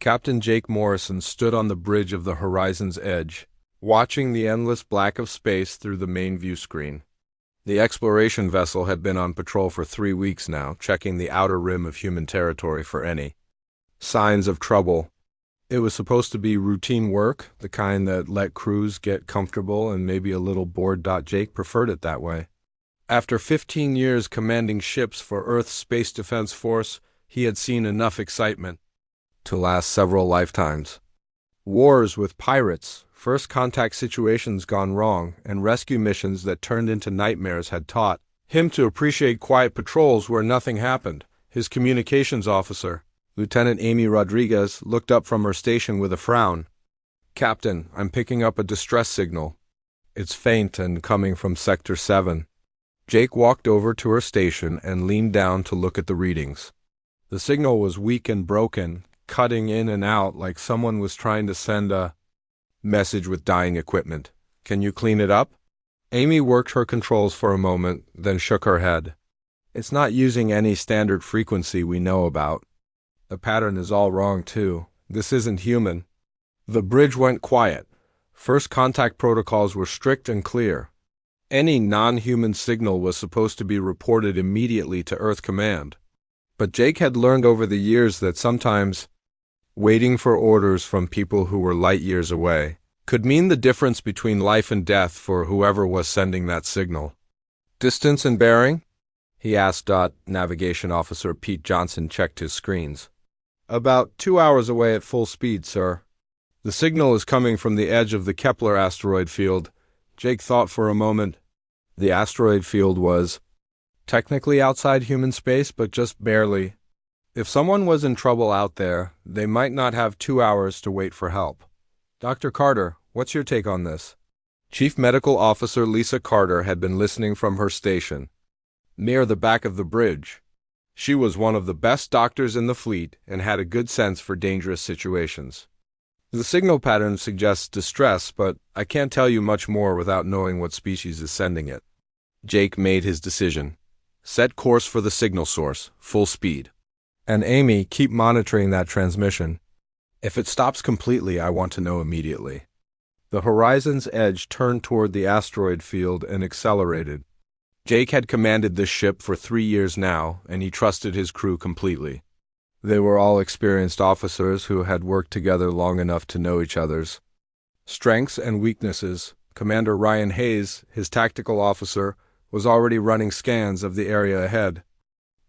Captain Jake Morrison stood on the bridge of the horizon's edge, watching the endless black of space through the main view screen. The exploration vessel had been on patrol for 3 weeks now, checking the outer rim of human territory for any signs of trouble. It was supposed to be routine work, the kind that let crews get comfortable and maybe a little bored. Jake preferred it that way. After 15 years commanding ships for Earth's Space Defense Force, he had seen enough excitement to last several lifetimes. Wars with pirates, first contact situations gone wrong, and rescue missions that turned into nightmares had taught him to appreciate quiet patrols where nothing happened. His communications officer, Lieutenant Amy Rodriguez, looked up from her station with a frown. "Captain, I'm picking up a distress signal. It's faint and coming from Sector 7. Jake walked over to her station and leaned down to look at the readings. The signal was weak and broken, cutting in and out like someone was trying to send a message with dying equipment. "Can you clean it up?" Amy worked her controls for a moment, then shook her head. "It's not using any standard frequency we know about. The pattern is all wrong, too. This isn't human." The bridge went quiet. First contact protocols were strict and clear. Any non-human signal was supposed to be reported immediately to Earth Command. But Jake had learned over the years that sometimes waiting for orders from people who were light years away could mean the difference between life and death for whoever was sending that signal. "Distance and bearing?" he asked. Navigation Officer Pete Johnson checked his screens. "About 2 hours away at full speed, sir. The signal is coming from the edge of the Kepler asteroid field." Jake thought for a moment. The asteroid field was technically outside human space, but just barely. If someone was in trouble out there, they might not have 2 hours to wait for help. "Dr. Carter, what's your take on this?" Chief Medical Officer Lisa Carter had been listening from her station, near the back of the bridge. She was one of the best doctors in the fleet and had a good sense for dangerous situations. "The signal pattern suggests distress, but I can't tell you much more without knowing what species is sending it." Jake made his decision. "Set course for the signal source, full speed. And Amy, keep monitoring that transmission. If it stops completely, I want to know immediately." The horizon's edge turned toward the asteroid field and accelerated. Jake had commanded this ship for 3 years now, and he trusted his crew completely. They were all experienced officers who had worked together long enough to know each other's strengths and weaknesses. Commander Ryan Hayes, his tactical officer, was already running scans of the area ahead.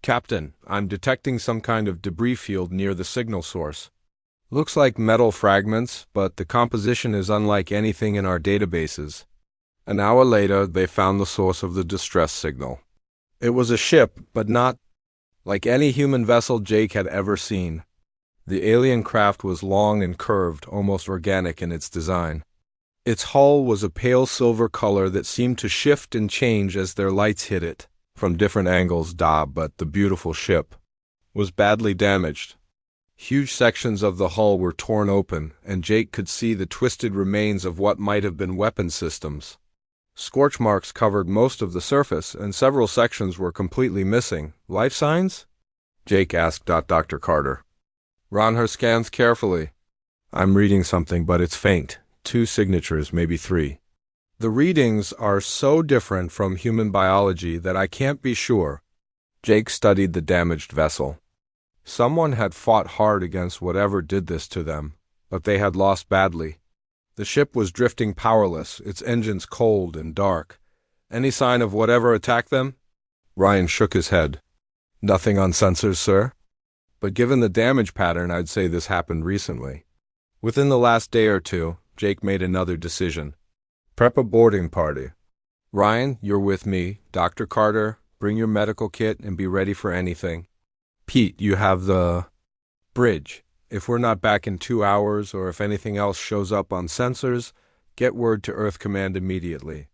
"Captain, I'm detecting some kind of debris field near the signal source. Looks like metal fragments, but the composition is unlike anything in our databases." An hour later, they found the source of the distress signal. It was a ship, but not like any human vessel Jake had ever seen. The alien craft was long and curved, almost organic in its design. Its hull was a pale silver color that seemed to shift and change as their lights hit it from different angles. But the beautiful ship was badly damaged. Huge sections of the hull were torn open, and Jake could see the twisted remains of what might have been weapon systems. Scorch marks covered most of the surface, and several sections were completely missing. "Life signs?" Jake asked. Dr. Carter. "Run her scans carefully." "I'm reading something, but it's faint. 2 signatures, maybe 3. The readings are so different from human biology that I can't be sure." Jake studied the damaged vessel. Someone had fought hard against whatever did this to them, but they had lost badly. The ship was drifting powerless, its engines cold and dark. "Any sign of whatever attacked them?" Ryan shook his head. "Nothing on sensors, sir. But given the damage pattern, I'd say this happened recently. Within the last day or 2, Jake made another decision. "Prep a boarding party. Ryan, you're with me. Dr. Carter, bring your medical kit and be ready for anything. Pete, you have the bridge. If we're not back in 2 hours, or if anything else shows up on sensors, get word to Earth Command immediately."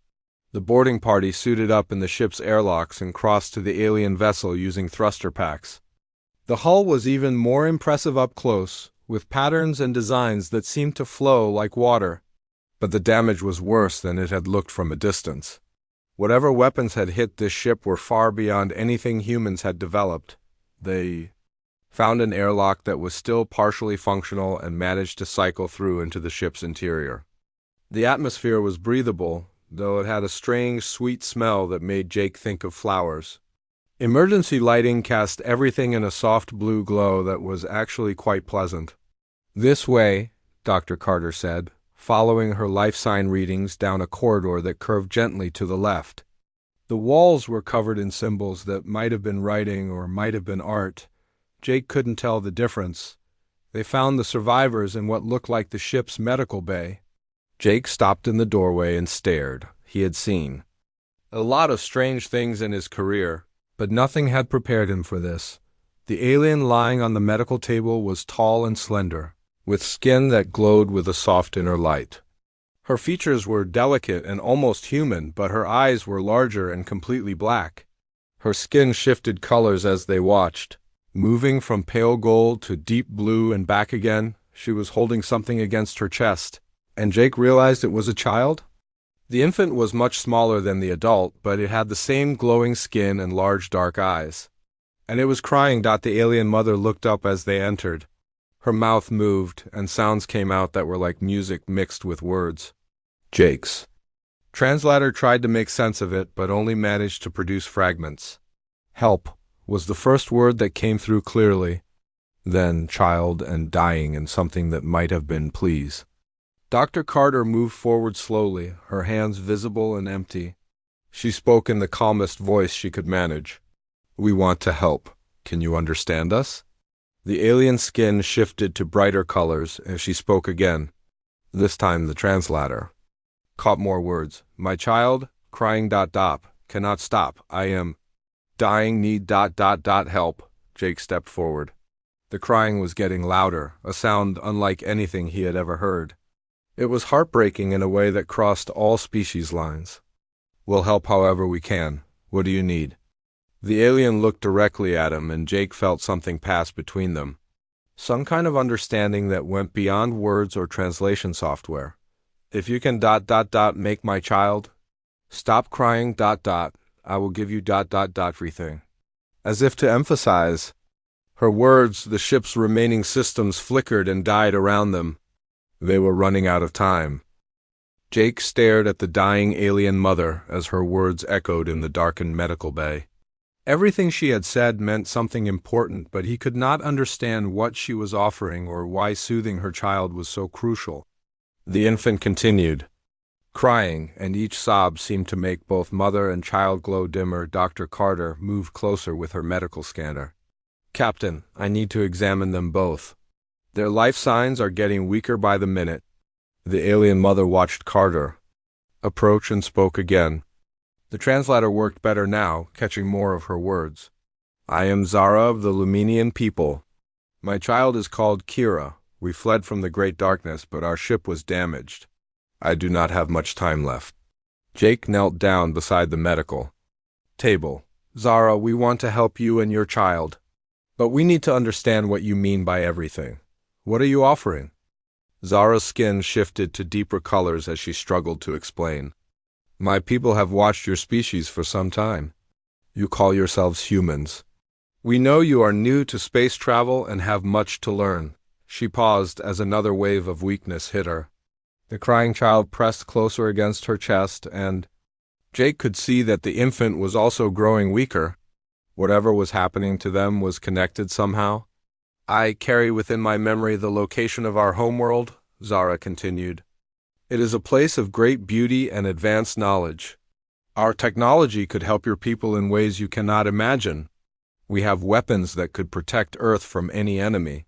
The boarding party suited up in the ship's airlocks and crossed to the alien vessel using thruster packs. The hull was even more impressive up close, with patterns and designs that seemed to flow like water. But the damage was worse than it had looked from a distance. Whatever weapons had hit this ship were far beyond anything humans had developed. The found an airlock that was still partially functional, and managed to cycle through into the ship's interior. The atmosphere was breathable, though it had a strange, sweet smell that made Jake think of flowers. Emergency lighting cast everything in a soft blue glow that was actually quite pleasant. "This way," Dr. Carter said, following her life sign readings down a corridor that curved gently to the left. The walls were covered in symbols that might have been writing or might have been art. Jake couldn't tell the difference. They found the survivors in what looked like the ship's medical bay. Jake stopped in the doorway and stared. He had seen a lot of strange things in his career, but nothing had prepared him for this. The alien lying on the medical table was tall and slender, with skin that glowed with a soft inner light. Her features were delicate and almost human, but her eyes were larger and completely black. Her skin shifted colors as they watched, moving from pale gold to deep blue and back again. She was holding something against her chest, and Jake realized it was a child. The infant was much smaller than the adult, but it had the same glowing skin and large dark eyes. And it was crying. The alien mother looked up as they entered. Her mouth moved, and sounds came out that were like music mixed with words. Jake's translator tried to make sense of it, but only managed to produce fragments. "Help" was the first word that came through clearly. Then child and dying, and something that might have been please. Dr. Carter moved forward slowly, her hands visible and empty. She spoke in the calmest voice she could manage. "We want to help. Can you understand us?" The alien skin shifted to brighter colors as she spoke again. This time the translator caught more words. "My child, crying ... cannot stop. I am dying, need ... help." Jake stepped forward. The crying was getting louder, a sound unlike anything he had ever heard. It was heartbreaking in a way that crossed all species lines. "We'll help however we can. What do you need?" The alien looked directly at him, and Jake felt something pass between them. Some kind of understanding that went beyond words or translation software. "If you can ... make my child stop crying ... I will give you ... everything." As if to emphasize her words, the ship's remaining systems flickered and died around them. They were running out of time. Jake stared at the dying alien mother as her words echoed in the darkened medical bay. Everything she had said meant something important, but he could not understand what she was offering or why soothing her child was so crucial. The infant continued crying, and each sob seemed to make both mother and child glow dimmer. Dr. Carter moved closer with her medical scanner. "Captain, I need to examine them both. Their life signs are getting weaker by the minute." The alien mother watched Carter approach and spoke again. The translator worked better now, catching more of her words. "I am Zara of the Luminian people. My child is called Kira. We fled from the Great Darkness, but our ship was damaged. I do not have much time left." Jake knelt down beside the medical table. "Zara, we want to help you and your child, but we need to understand what you mean by everything. What are you offering?" Zara's skin shifted to deeper colors as she struggled to explain. "My people have watched your species for some time. You call yourselves humans. We know you are new to space travel and have much to learn." She paused as another wave of weakness hit her. The crying child pressed closer against her chest, and Jake could see that the infant was also growing weaker. Whatever was happening to them was connected somehow. "I carry within my memory the location of our homeworld," Zara continued. "It is a place of great beauty and advanced knowledge. Our technology could help your people in ways you cannot imagine. We have weapons that could protect Earth from any enemy.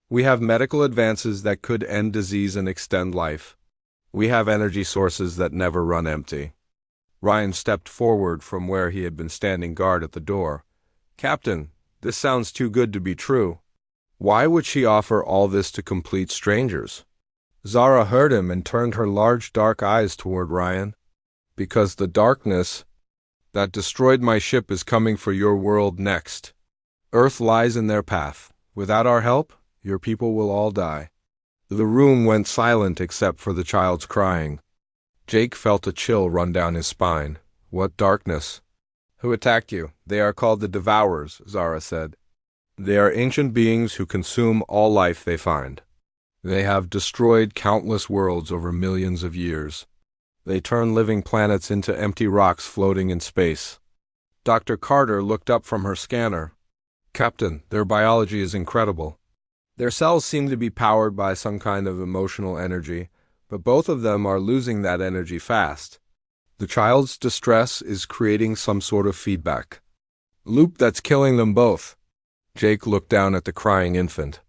We have medical advances that could end disease and extend life. We have energy sources that never run empty." Ryan stepped forward from where he had been standing guard at the door. "Captain, this sounds too good to be true. Why would she offer all this to complete strangers?" Zara heard him and turned her large dark eyes toward Ryan. "Because the darkness that destroyed my ship is coming for your world next. Earth lies in their path. Without our help, your people will all die." The room went silent except for the child's crying. Jake felt a chill run down his spine. "What darkness?" "Who attacked you? They are called the Devourers," Zara said. They are ancient beings who consume all life they find. They have destroyed countless worlds over millions of years. They turn living planets into empty rocks floating in space. Dr. Carter looked up from her scanner. Captain, their biology is incredible. Their cells seem to be powered by some kind of emotional energy, but both of them are losing that energy fast. The child's distress is creating some sort of feedback loop that's killing them both. Jake looked down at the crying infant.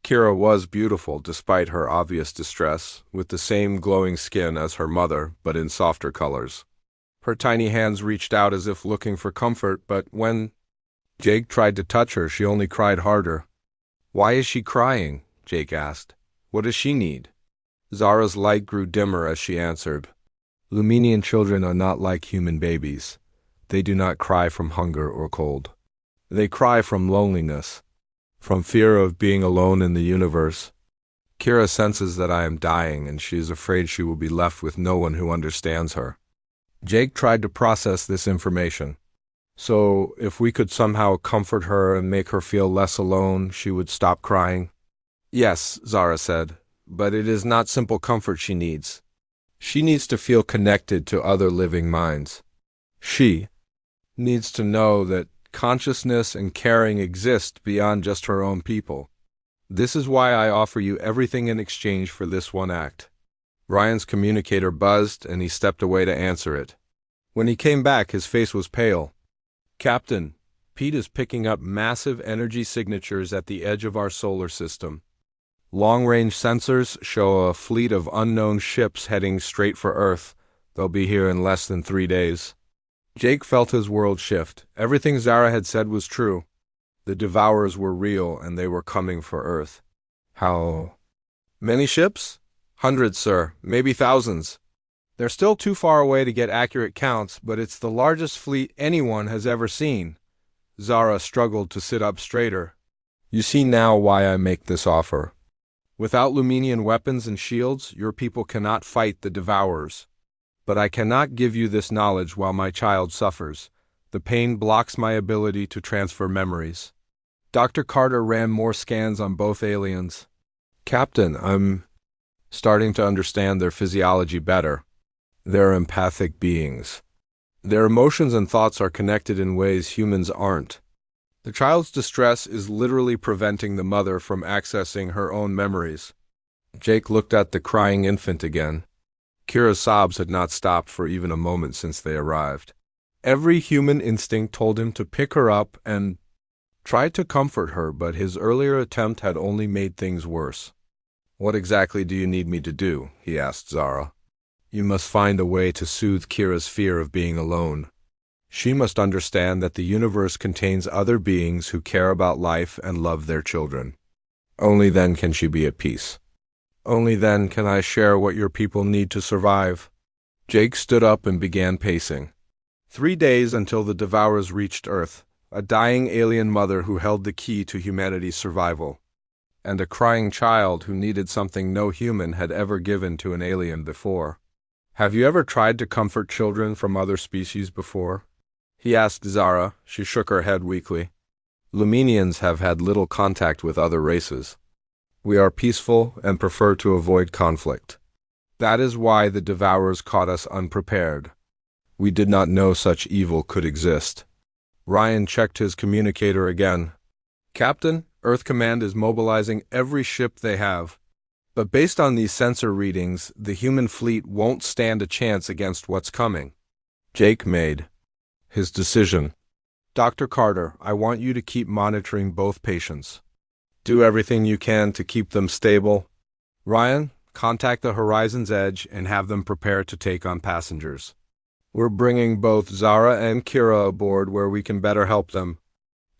Kira was beautiful despite her obvious distress, with the same glowing skin as her mother, but in softer colors. Her tiny hands reached out as if looking for comfort, but when Jake tried to touch her, she only cried harder. "Why is she crying?" Jake asked. "What does she need?" Zara's light grew dimmer as she answered. "Luminian children are not like human babies. They do not cry from hunger or cold. They cry from loneliness, from fear of being alone in the universe. Kira senses that I am dying, and she is afraid she will be left with no one who understands her." Jake tried to process this information. "So, if we could somehow comfort her and make her feel less alone, she would stop crying?" "Yes," Zara said, "but it is not simple comfort she needs. She needs to feel connected to other living minds. She needs to know that consciousness and caring exist beyond just her own people. This is why I offer you everything in exchange for this one act." Ryan's communicator buzzed, and he stepped away to answer it. When he came back, his face was pale. "Captain, Pete is picking up massive energy signatures at the edge of our solar system. Long-range sensors show a fleet of unknown ships heading straight for Earth. They'll be here in less than 3 days." Jake felt his world shift. Everything Zara had said was true. The Devourers were real, and they were coming for Earth. "How many ships?" "Hundreds, sir. Maybe thousands. They're still too far away to get accurate counts, but it's the largest fleet anyone has ever seen." Zara struggled to sit up straighter. "You see now why I make this offer. Without Luminian weapons and shields, your people cannot fight the Devourers. But I cannot give you this knowledge while my child suffers. The pain blocks my ability to transfer memories." Dr. Carter ran more scans on both aliens. "Captain, I'm starting to understand their physiology better. They're empathic beings. Their emotions and thoughts are connected in ways humans aren't. The child's distress is literally preventing the mother from accessing her own memories." Jake looked at the crying infant again. Kira's sobs had not stopped for even a moment since they arrived. Every human instinct told him to pick her up and try to comfort her, but his earlier attempt had only made things worse. "What exactly do you need me to do?" he asked Zara. "You must find a way to soothe Kira's fear of being alone. She must understand that the universe contains other beings who care about life and love their children. Only then can she be at peace. Only then can I share what your people need to survive." Jake stood up and began pacing. 3 days until the Devourers reached Earth, a dying alien mother who held the key to humanity's survival, and a crying child who needed something no human had ever given to an alien before. "Have you ever tried to comfort children from other species before?" he asked Zara. She shook her head weakly. "Luminians have had little contact with other races. We are peaceful and prefer to avoid conflict. That is why the Devourers caught us unprepared. We did not know such evil could exist." Ryan checked his communicator again. "Captain, Earth Command is mobilizing every ship they have. But based on these sensor readings, the human fleet won't stand a chance against what's coming." Jake made his decision. "Dr. Carter, I want you to keep monitoring both patients. Do everything you can to keep them stable. Ryan, contact the Horizon's Edge and have them prepare to take on passengers. We're bringing both Zara and Kira aboard where we can better help them."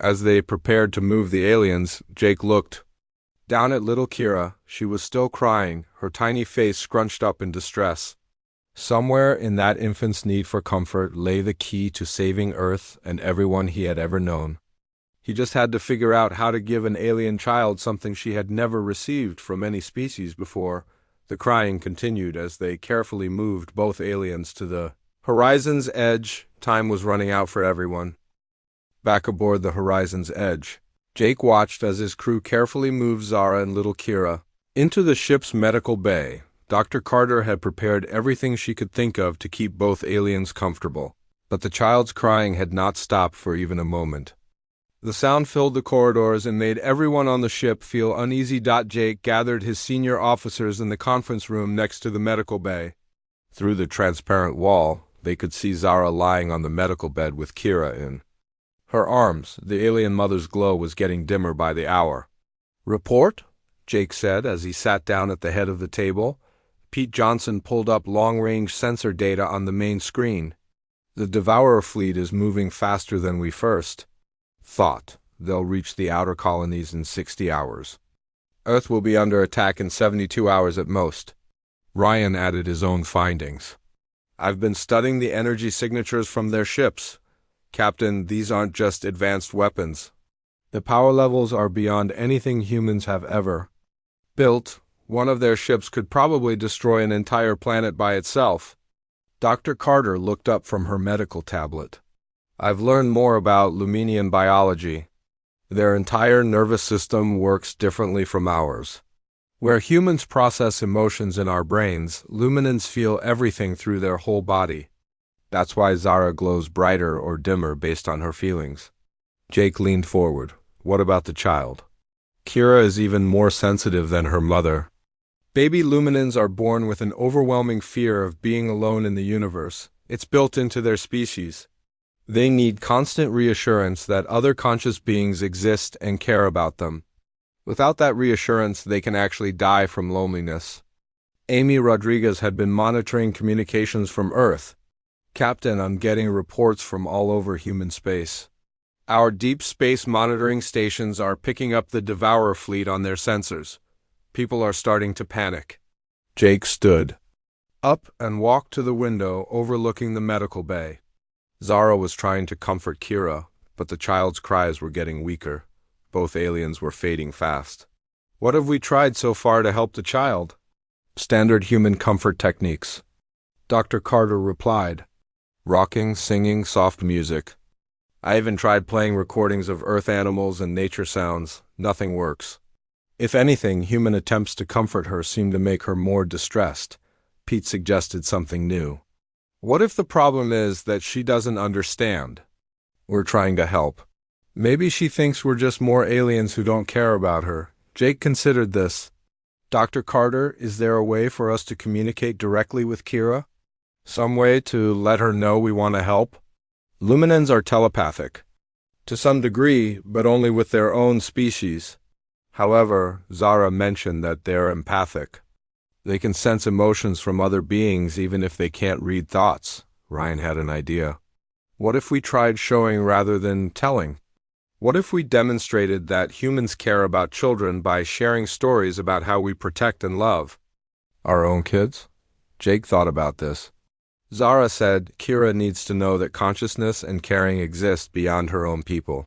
As they prepared to move the aliens, Jake looked down at little Kira. She was still crying, her tiny face scrunched up in distress. Somewhere in that infant's need for comfort lay the key to saving Earth and everyone he had ever known. He just had to figure out how to give an alien child something she had never received from any species before. The crying continued as they carefully moved both aliens to the Horizon's Edge. Time was running out for everyone. Back aboard the Horizon's Edge, Jake watched as his crew carefully moved Zara and little Kira into the ship's medical bay. Dr. Carter had prepared everything she could think of to keep both aliens comfortable, but the child's crying had not stopped for even a moment. The sound filled the corridors and made everyone on the ship feel uneasy. Jake gathered his senior officers in the conference room next to the medical bay. Through the transparent wall, they could see Zara lying on the medical bed with Kira in her arms. The alien mother's glow was getting dimmer by the hour. "Report?" Jake said as he sat down at the head of the table. Pete Johnson pulled up long-range sensor data on the main screen. "The Devourer fleet is moving faster than we first thought. They'll reach the outer colonies in 60 hours. Earth will be under attack in 72 hours at most." Ryan added his own findings. "I've been studying the energy signatures from their ships. Captain, these aren't just advanced weapons. The power levels are beyond anything humans have ever built. One of their ships could probably destroy an entire planet by itself." Dr. Carter looked up from her medical tablet. "I've learned more about Luminian biology. Their entire nervous system works differently from ours. Where humans process emotions in our brains, Luminans feel everything through their whole body. That's why Zara glows brighter or dimmer based on her feelings." Jake leaned forward. "What about the child?" "Kira is even more sensitive than her mother. Baby Luminans are born with an overwhelming fear of being alone in the universe. It's built into their species. They need constant reassurance that other conscious beings exist and care about them. Without that reassurance, they can actually die from loneliness." Amy Rodriguez had been monitoring communications from Earth. "Captain, I'm getting reports from all over human space. Our deep space monitoring stations are picking up the Devourer fleet on their sensors. People are starting to panic." Jake stood up and walked to the window overlooking the medical bay. Zara was trying to comfort Kira, but the child's cries were getting weaker. Both aliens were fading fast. "What have we tried so far to help the child?" "Standard human comfort techniques," Dr. Carter replied. "Rocking, singing, soft music. I even tried playing recordings of earth animals and nature sounds. Nothing works. If anything, human attempts to comfort her seem to make her more distressed." Pete suggested something new. "What if the problem is that she doesn't understand? We're trying to help. Maybe she thinks we're just more aliens who don't care about her." Jake considered this. "Dr. Carter, is there a way for us to communicate directly with Kira? Some way to let her know we want to help?" "Luminans are telepathic. To some degree, but only with their own species. However, Zara mentioned that they're empathic. They can sense emotions from other beings even if they can't read thoughts." Ryan had an idea. "What if we tried showing rather than telling? What if we demonstrated that humans care about children by sharing stories about how we protect and love our own kids?" Jake thought about this. Zara said Kira needs to know that consciousness and caring exist beyond her own people.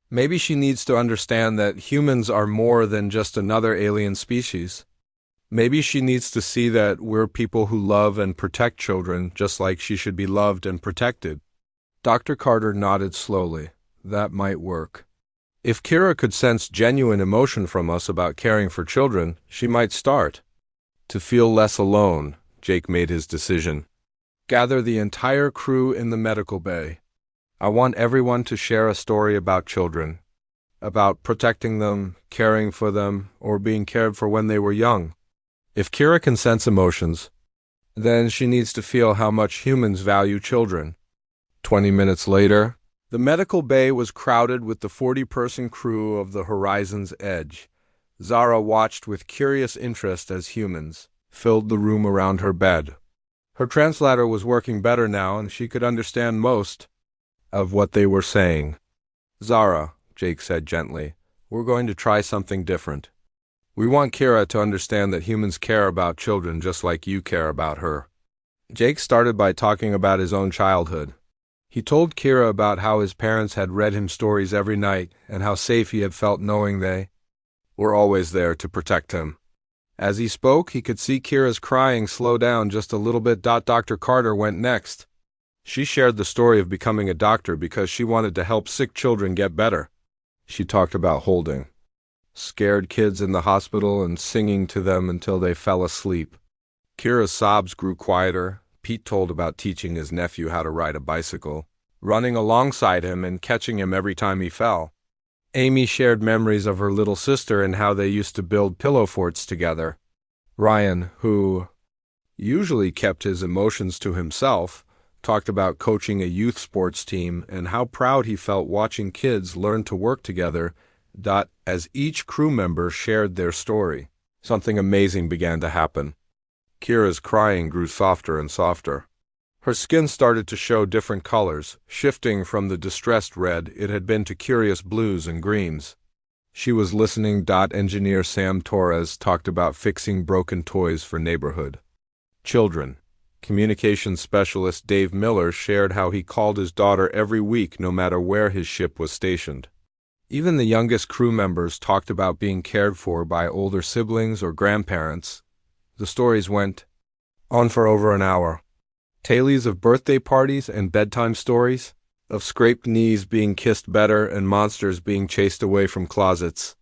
Maybe she needs to understand that humans are more than just another alien species. Maybe she needs to see that we're people who love and protect children just like she should be loved and protected. Dr. Carter nodded slowly. That might work. If Kira could sense genuine emotion from us about caring for children, she might start to feel less alone. Jake made his decision. "Gather the entire crew in the medical bay. I want everyone to share a story about children, about protecting them, caring for them, or being cared for when they were young. If Kira can sense emotions, then she needs to feel how much humans value children." 20 minutes later, the medical bay was crowded with the 40-person crew of the Horizon's Edge. Zara watched with curious interest as humans filled the room around her bed. Her translator was working better now, and she could understand most of what they were saying. "Zara," Jake said gently, "we're going to try something different. We want Kira to understand that humans care about children just like you care about her." Jake started by talking about his own childhood. He told Kira about how his parents had read him stories every night and how safe he had felt knowing they were always there to protect him. As he spoke, he could see Kira's crying slow down just a little bit. Dr. Carter went next. She shared the story of becoming a doctor because she wanted to help sick children get better. She talked about holding scared kids in the hospital and singing to them until they fell asleep. Kira's sobs grew quieter. Pete told about teaching his nephew how to ride a bicycle, running alongside him and catching him every time he fell. Amy shared memories of her little sister and how they used to build pillow forts together. Ryan, who usually kept his emotions to himself, talked about coaching a youth sports team and how proud he felt watching kids learn to work together. As each crew member shared their story, something amazing began to happen. Kira's crying grew softer and softer. Her skin started to show different colors, shifting from the distressed red it had been to curious blues and greens. She was listening. Engineer Sam Torres talked about fixing broken toys for neighborhood children. Communications specialist Dave Miller shared how he called his daughter every week no matter where his ship was stationed. Even the youngest crew members talked about being cared for by older siblings or grandparents. The stories went on for over an hour. Tales of birthday parties and bedtime stories, of scraped knees being kissed better and monsters being chased away from closets.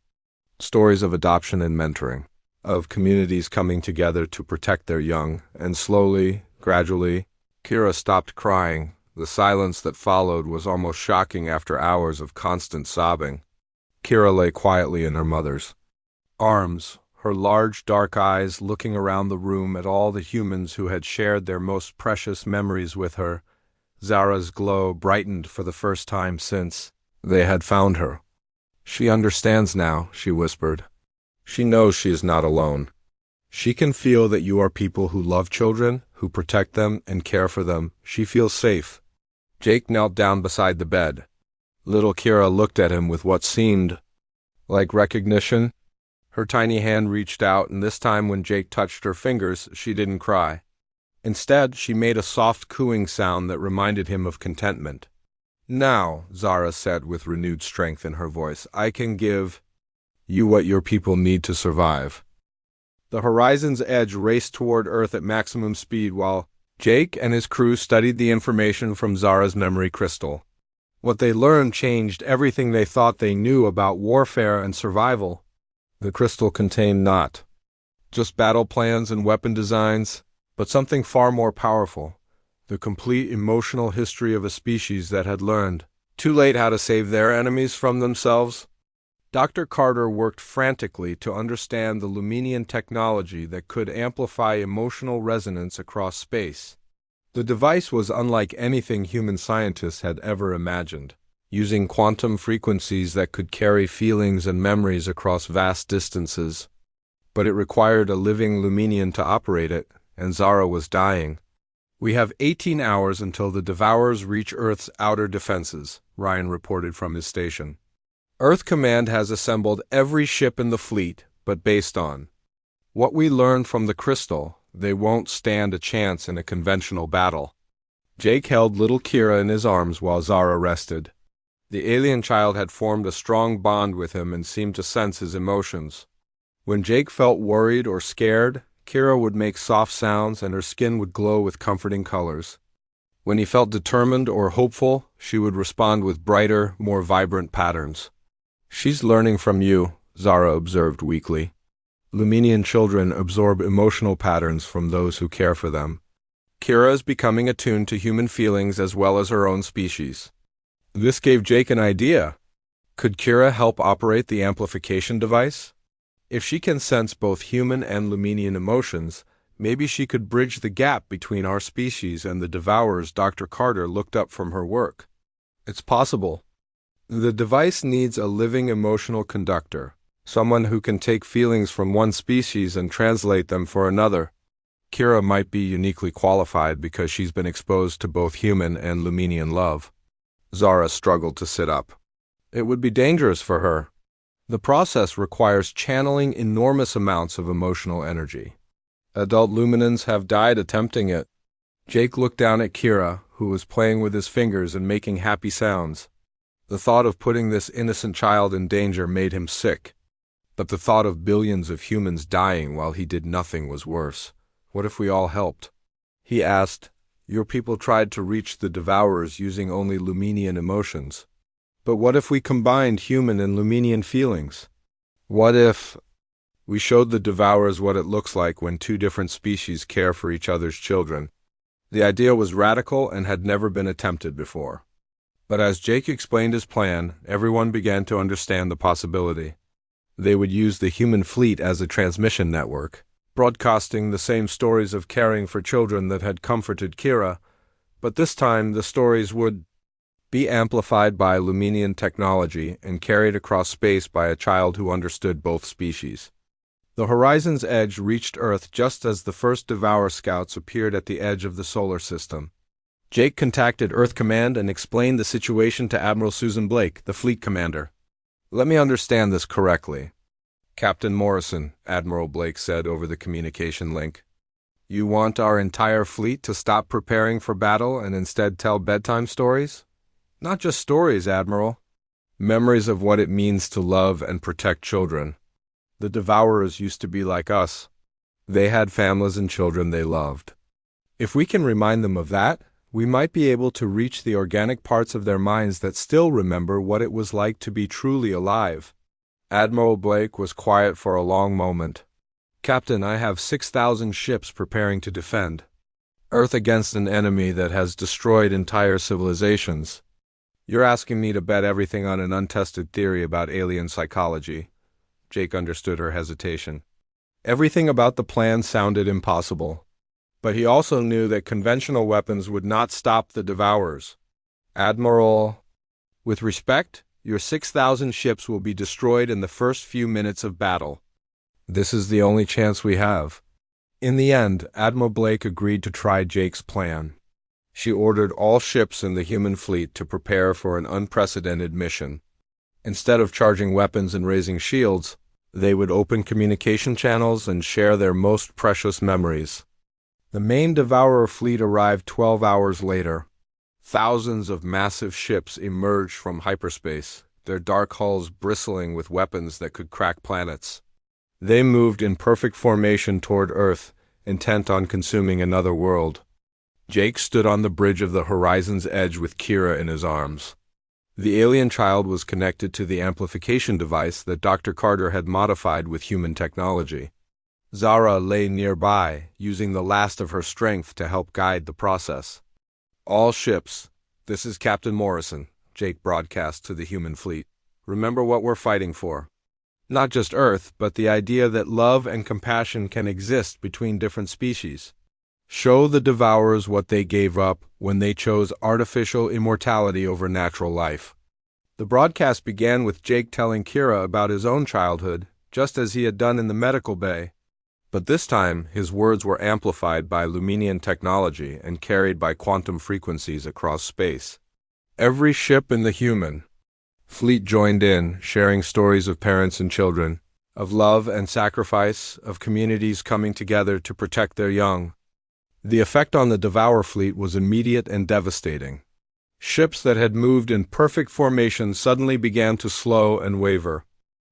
Stories of adoption and mentoring, of communities coming together to protect their young, and slowly, gradually, Kira stopped crying. The silence that followed was almost shocking after hours of constant sobbing. Kira lay quietly in her mother's arms, her large dark eyes looking around the room at all the humans who had shared their most precious memories with her. Zara's glow brightened for the first time since they had found her. She understands now, she whispered. She knows she is not alone. She can feel that you are people who love children, who protect them and care for them. She feels safe. Jake knelt down beside the bed. Little Kira looked at him with what seemed like recognition. Her tiny hand reached out, and this time when Jake touched her fingers, she didn't cry. Instead, she made a soft cooing sound that reminded him of contentment. Now, Zara said with renewed strength in her voice, I can give you what your people need to survive. The horizon's edge raced toward Earth at maximum speed while Jake and his crew studied the information from Zara's memory crystal. What they learned changed everything they thought they knew about warfare and survival. The crystal contained not just battle plans and weapon designs, but something far more powerful, the complete emotional history of a species that had learned too late how to save their enemies from themselves. Dr. Carter worked frantically to understand the Luminian technology that could amplify emotional resonance across space. The device was unlike anything human scientists had ever imagined, using quantum frequencies that could carry feelings and memories across vast distances. But it required a living Luminian to operate it, and Zara was dying. We have 18 hours until the Devourers reach Earth's outer defenses, Ryan reported from his station. Earth Command has assembled every ship in the fleet, but based on what we learned from the crystal, they won't stand a chance in a conventional battle. Jake held little Kira in his arms while Zara rested. The alien child had formed a strong bond with him and seemed to sense his emotions. When Jake felt worried or scared, Kira would make soft sounds and her skin would glow with comforting colors. When he felt determined or hopeful, she would respond with brighter, more vibrant patterns. She's learning from you, Zara observed weakly. Luminian children absorb emotional patterns from those who care for them. Kira is becoming attuned to human feelings as well as her own species. This gave Jake an idea. Could Kira help operate the amplification device? If she can sense both human and Luminian emotions, maybe she could bridge the gap between our species and the Devourers Dr. Carter looked up from her work. It's possible. The device needs a living emotional conductor, someone who can take feelings from one species and translate them for another. Kira might be uniquely qualified because she's been exposed to both human and Luminian love. Zara struggled to sit up. It would be dangerous for her. The process requires channeling enormous amounts of emotional energy. Adult Luminans have died attempting it. Jake looked down at Kira, who was playing with his fingers and making happy sounds. The thought of putting this innocent child in danger made him sick. But the thought of billions of humans dying while he did nothing was worse. What if we all helped? He asked, Your people tried to reach the Devourers using only Luminian emotions. But what if we combined human and Luminian feelings? What if we showed the Devourers what it looks like when two different species care for each other's children? The idea was radical and had never been attempted before. But as Jake explained his plan, everyone began to understand the possibility. They would use the human fleet as a transmission network, broadcasting the same stories of caring for children that had comforted Kira, but this time the stories would be amplified by Luminian technology and carried across space by a child who understood both species. The horizon's edge reached Earth just as the first Devourer scouts appeared at the edge of the solar system. Jake contacted Earth Command and explained the situation to Admiral Susan Blake, the fleet commander. "Let me understand this correctly. Captain Morrison," Admiral Blake said over the communication link. "You want our entire fleet to stop preparing for battle and instead tell bedtime stories?" "Not just stories, Admiral. Memories of what it means to love and protect children. The Devourers used to be like us. They had families and children they loved. If we can remind them of that, we might be able to reach the organic parts of their minds that still remember what it was like to be truly alive." Admiral Blake was quiet for a long moment. "Captain, I have 6,000 ships preparing to defend Earth against an enemy that has destroyed entire civilizations. You're asking me to bet everything on an untested theory about alien psychology." Jake understood her hesitation. Everything about the plan sounded impossible. But he also knew that conventional weapons would not stop the Devourers. "Admiral, with respect, your 6,000 ships will be destroyed in the first few minutes of battle. This is the only chance we have." In the end, Admiral Blake agreed to try Jake's plan. She ordered all ships in the human fleet to prepare for an unprecedented mission. Instead of charging weapons and raising shields, they would open communication channels and share their most precious memories. The main Devourer fleet arrived 12 hours later. Thousands of massive ships emerged from hyperspace, their dark hulls bristling with weapons that could crack planets. They moved in perfect formation toward Earth, intent on consuming another world. Jake stood on the bridge of the horizon's edge with Kira in his arms. The alien child was connected to the amplification device that Dr. Carter had modified with human technology. Zara lay nearby, using the last of her strength to help guide the process. "All ships, this is Captain Morrison," Jake broadcast to the human fleet. "Remember what we're fighting for. Not just Earth, but the idea that love and compassion can exist between different species. Show the Devourers what they gave up when they chose artificial immortality over natural life." The broadcast began with Jake telling Kira about his own childhood, just as he had done in the medical bay. But this time, his words were amplified by Luminian technology and carried by quantum frequencies across space. Every ship in the human fleet joined in, sharing stories of parents and children, of love and sacrifice, of communities coming together to protect their young. The effect on the Devourer fleet was immediate and devastating. Ships that had moved in perfect formation suddenly began to slow and waver.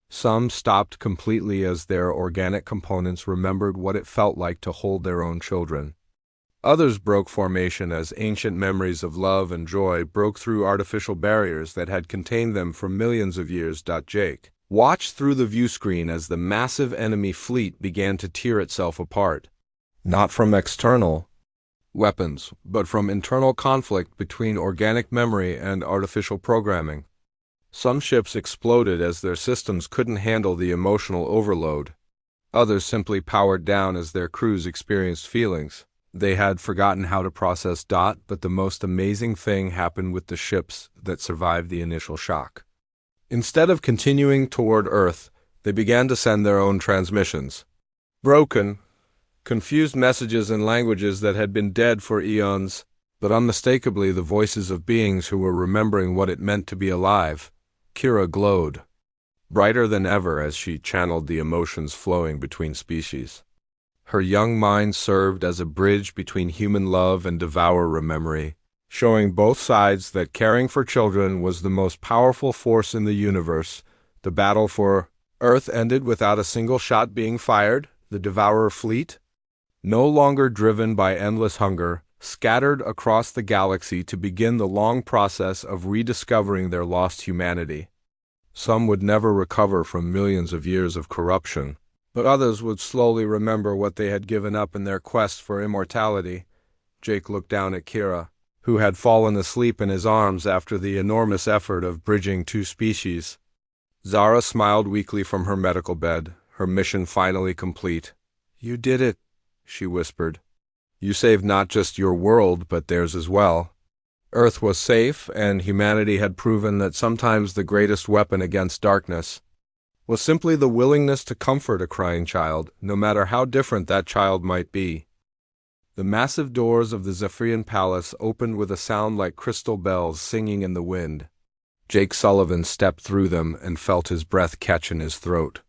Some stopped completely as their organic components remembered what it felt like to hold their own children. Others broke formation as ancient memories of love and joy broke through artificial barriers that had contained them for millions of years. Jake watched through the view screen as the massive enemy fleet began to tear itself apart. Not from external weapons, but from internal conflict between organic memory and artificial programming. Some ships exploded as their systems couldn't handle the emotional overload. Others simply powered down as their crews experienced feelings they had forgotten how to process. But the most amazing thing happened with the ships that survived the initial shock. Instead of continuing toward Earth, they began to send their own transmissions. Broken, confused messages in languages that had been dead for eons, but unmistakably the voices of beings who were remembering what it meant to be alive. Kira glowed, brighter than ever as she channeled the emotions flowing between species. Her young mind served as a bridge between human love and Devourer memory, showing both sides that caring for children was the most powerful force in the universe. The battle for Earth ended without a single shot being fired. The Devourer fleet, no longer driven by endless hunger, scattered across the galaxy to begin the long process of rediscovering their lost humanity. Some would never recover from millions of years of corruption, but others would slowly remember what they had given up in their quest for immortality. Jake looked down at Kira, who had fallen asleep in his arms after the enormous effort of bridging two species. Zara smiled weakly from her medical bed, her mission finally complete. "You did it," she whispered. "You saved not just your world, but theirs as well." Earth was safe, and humanity had proven that sometimes the greatest weapon against darkness was simply the willingness to comfort a crying child, no matter how different that child might be. The massive doors of the Zephyrian palace opened with a sound like crystal bells singing in the wind. Jake Sullivan stepped through them and felt his breath catch in his throat.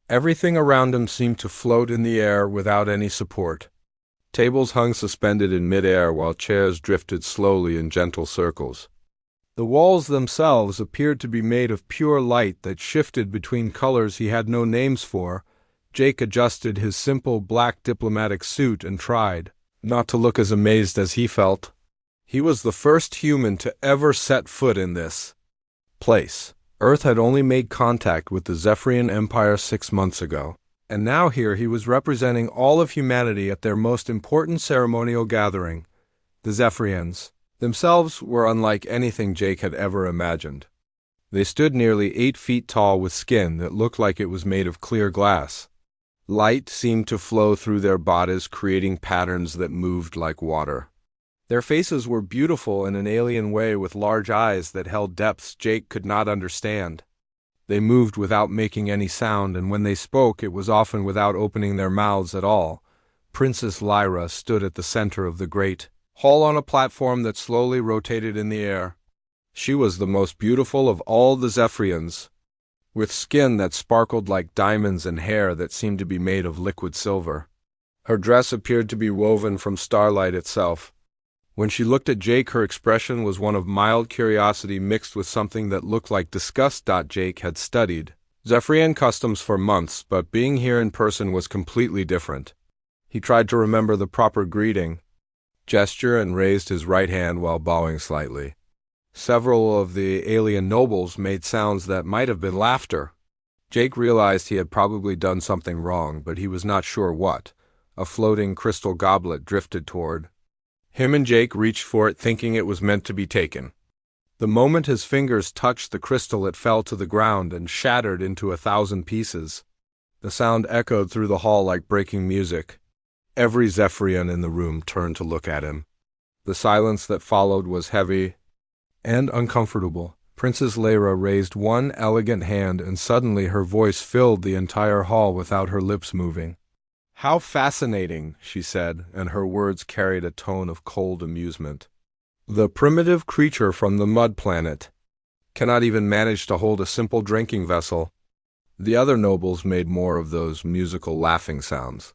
Everything around him seemed to float in the air without any support. Tables hung suspended in mid-air while chairs drifted slowly in gentle circles. The walls themselves appeared to be made of pure light that shifted between colors he had no names for. Jake adjusted his simple black diplomatic suit and tried not to look as amazed as he felt. He was the first human to ever set foot in this place. Earth had only made contact with the Zephyrian Empire 6 months ago, and now here he was representing all of humanity at their most important ceremonial gathering. The Zephyrians themselves were unlike anything Jake had ever imagined. They stood nearly 8 feet tall with skin that looked like it was made of clear glass. Light seemed to flow through their bodies, creating patterns that moved like water. Their faces were beautiful in an alien way, with large eyes that held depths Jake could not understand. They moved without making any sound, and when they spoke, it was often without opening their mouths at all. Princess Lyra stood at the center of the great hall on a platform that slowly rotated in the air. She was the most beautiful of all the Zephyrians, with skin that sparkled like diamonds and hair that seemed to be made of liquid silver. Her dress appeared to be woven from starlight itself. When she looked at Jake, her expression was one of mild curiosity mixed with something that looked like disgust. Jake had studied Zephyrian customs for months, but being here in person was completely different. He tried to remember the proper greeting gesture and raised his right hand while bowing slightly. Several of the alien nobles made sounds that might have been laughter. Jake realized he had probably done something wrong, but he was not sure what. A floating crystal goblet drifted toward him, and Jake reached for it, thinking it was meant to be taken. The moment his fingers touched the crystal, it fell to the ground and shattered into 1,000 pieces. The sound echoed through the hall like breaking music. Every Zephyrian in the room turned to look at him. The silence that followed was heavy and uncomfortable. Princess Lyra raised one elegant hand, and suddenly her voice filled the entire hall without her lips moving. "How fascinating," she said, and her words carried a tone of cold amusement. "The primitive creature from the mud planet cannot even manage to hold a simple drinking vessel." The other nobles made more of those musical laughing sounds.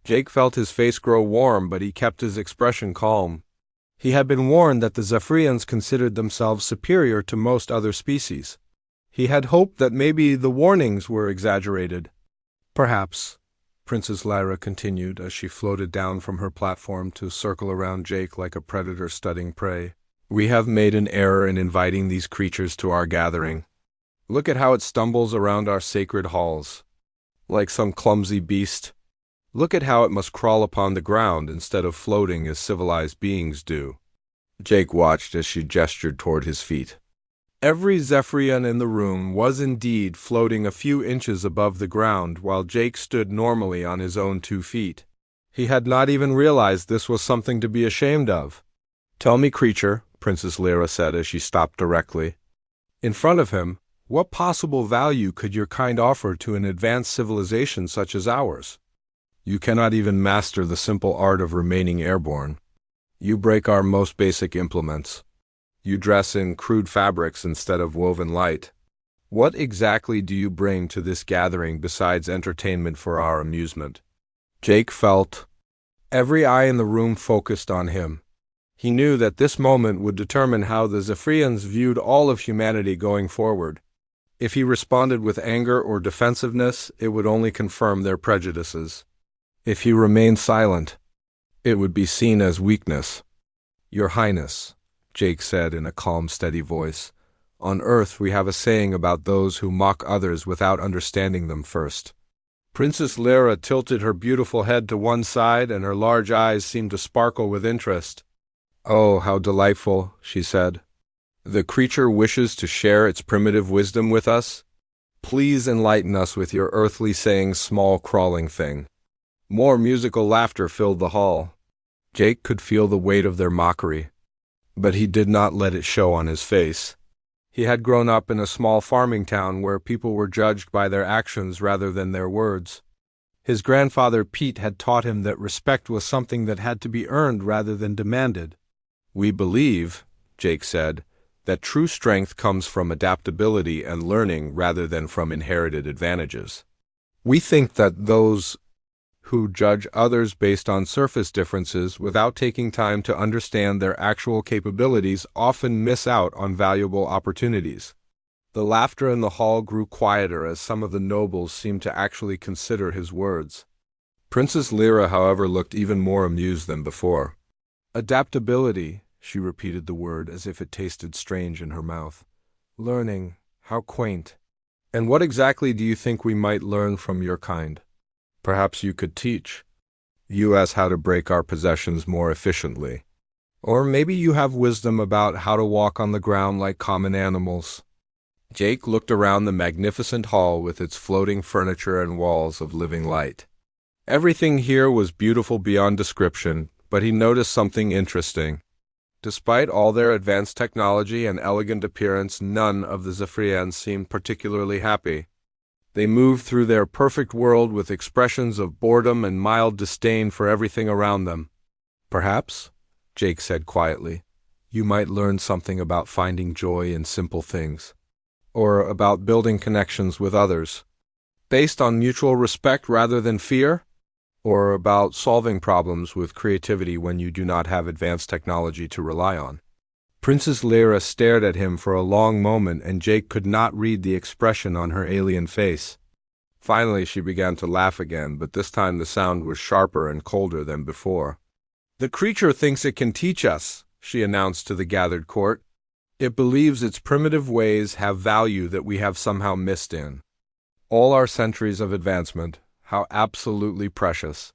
Jake felt his face grow warm, but he kept his expression calm. He had been warned that the Zephyrians considered themselves superior to most other species. He had hoped that maybe the warnings were exaggerated. "Perhaps," Princess Lyra continued as she floated down from her platform to circle around Jake like a predator studying prey, "we have made an error in inviting these creatures to our gathering. Look at how it stumbles around our sacred halls, like some clumsy beast. Look at how it must crawl upon the ground instead of floating as civilized beings do." Jake watched as she gestured toward his feet. Every Zephyrian in the room was indeed floating a few inches above the ground, while Jake stood normally on his own 2 feet. He had not even realized this was something to be ashamed of. "Tell me, creature," Princess Lyra said as she stopped directly in front of him, "what possible value could your kind offer to an advanced civilization such as ours? You cannot even master the simple art of remaining airborne. You break our most basic implements. You dress in crude fabrics instead of woven light. What exactly do you bring to this gathering besides entertainment for our amusement?" Jake felt every eye in the room focused on him. He knew that this moment would determine how the Zephyrians viewed all of humanity going forward. If he responded with anger or defensiveness, it would only confirm their prejudices. If he remained silent, it would be seen as weakness. Your Highness, Jake said in a calm, steady voice, on Earth we have a saying about those who mock others without understanding them first. Princess Lyra tilted her beautiful head to one side and her large eyes seemed to sparkle with interest. Oh, how delightful, she said. The creature wishes to share its primitive wisdom with us? Please enlighten us with your earthly sayings, small crawling thing. More musical laughter filled the hall. Jake could feel the weight of their mockery, but he did not let it show on his face. He had grown up in a small farming town where people were judged by their actions rather than their words. His grandfather Pete had taught him that respect was something that had to be earned rather than demanded. We believe, Jake said, that true strength comes from adaptability and learning rather than from inherited advantages. We think that those who judge others based on surface differences without taking time to understand their actual capabilities often miss out on valuable opportunities. The laughter in the hall grew quieter as some of the nobles seemed to actually consider his words. Princess Lyra, however, looked even more amused than before. Adaptability, she repeated the word as if it tasted strange in her mouth. Learning, how quaint. And what exactly do you think we might learn from your kind? Perhaps you could teach us how to break our possessions more efficiently. Or maybe you have wisdom about how to walk on the ground like common animals. Jake looked around the magnificent hall with its floating furniture and walls of living light. Everything here was beautiful beyond description, but he noticed something interesting. Despite all their advanced technology and elegant appearance, none of the Zephyrians seemed particularly happy. They moved through their perfect world with expressions of boredom and mild disdain for everything around them. Perhaps, Jake said quietly, you might learn something about finding joy in simple things, or about building connections with others, based on mutual respect rather than fear, or about solving problems with creativity when you do not have advanced technology to rely on. Princess Lyra stared at him for a long moment, and Jake could not read the expression on her alien face. Finally, she began to laugh again, but this time the sound was sharper and colder than before. The creature thinks it can teach us, she announced to the gathered court. It believes its primitive ways have value that we have somehow missed in all our centuries of advancement. How absolutely precious.